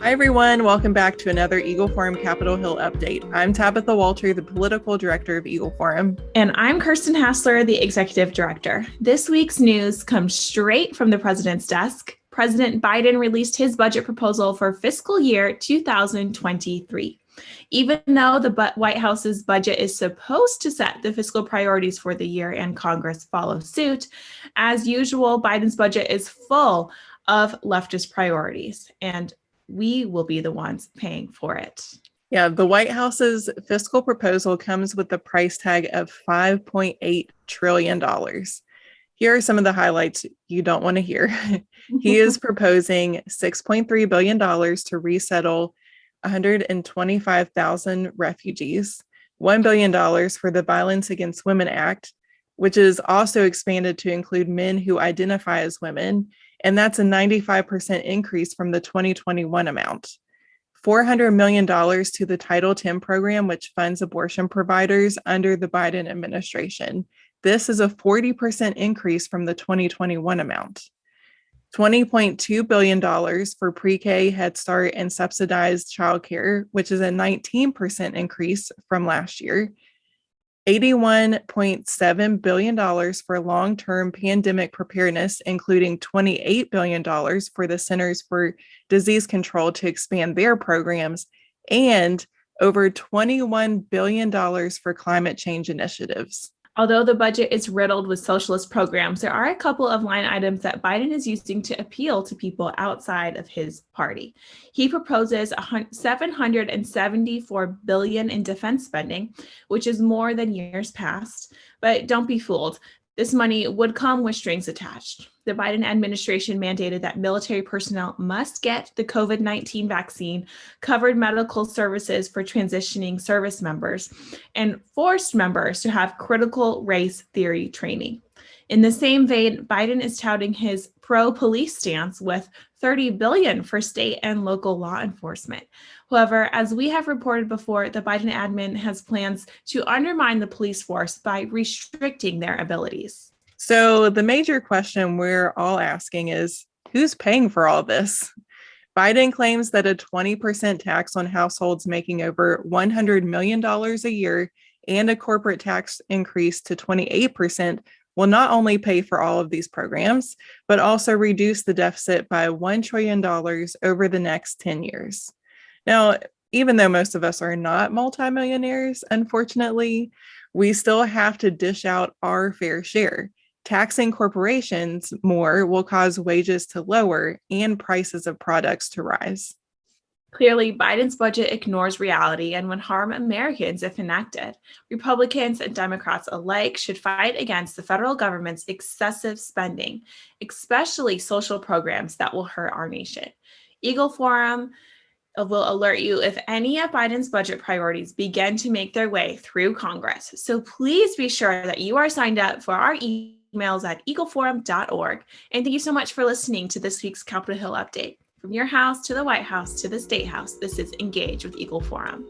Hi, everyone. Welcome back to another Eagle Forum Capitol Hill update. I'm Tabitha Walter, the political director of Eagle Forum. And I'm Kirsten Hassler, the executive director. This week's news comes straight from the president's desk. President Biden released his budget proposal for fiscal year 2023. Even though the White House's budget is supposed to set the fiscal priorities for the year and Congress follow suit, as usual, Biden's budget is full of leftist priorities, and we will be the ones paying for it. Yeah, the White House's fiscal proposal comes with the price tag of $5.8 trillion. Here are some of the highlights you don't want to hear. He is proposing $6.3 billion to resettle 125,000 refugees, $1 billion for the Violence Against Women Act, which is also expanded to include men who identify as women, and that's a 95% increase from the 2021 amount. $400 million to the Title X program, which funds abortion providers under the Biden administration. This is a 40% increase from the 2021 amount. $20.2 billion for pre-K, Head Start, and subsidized childcare, which is a 19% increase from last year. $81.7 billion for long-term pandemic preparedness, including $28 billion for the Centers for Disease Control to expand their programs, and over $21 billion for climate change initiatives. Although the budget is riddled with socialist programs, there are a couple of line items that Biden is using to appeal to people outside of his party. He proposes $774 billion in defense spending, which is more than years past. But don't be fooled. This money would come with strings attached. The Biden administration mandated that military personnel must get the COVID-19 vaccine, covered medical services for transitioning service members, and forced members to have critical race theory training. In the same vein, Biden is touting his pro-police stance with $30 billion for state and local law enforcement. However, as we have reported before, the Biden admin has plans to undermine the police force by restricting their abilities. So the major question we're all asking is, who's paying for all this? Biden claims that a 20% tax on households making over $100 million a year and a corporate tax increase to 28% will not only pay for all of these programs, but also reduce the deficit by $1 trillion over the next 10 years. Now, even though most of us are not multimillionaires, unfortunately, we still have to dish out our fair share. Taxing corporations more will cause wages to lower and prices of products to rise. Clearly, Biden's budget ignores reality and would harm Americans if enacted. Republicans and Democrats alike should fight against the federal government's excessive spending, especially social programs that will hurt our nation. Eagle Forum will alert you if any of Biden's budget priorities begin to make their way through Congress. So please be sure that you are signed up for our emails at eagleforum.org. And thank you so much for listening to this week's Capitol Hill update. From your house to the White House to the State House, this is Engage with Eagle Forum.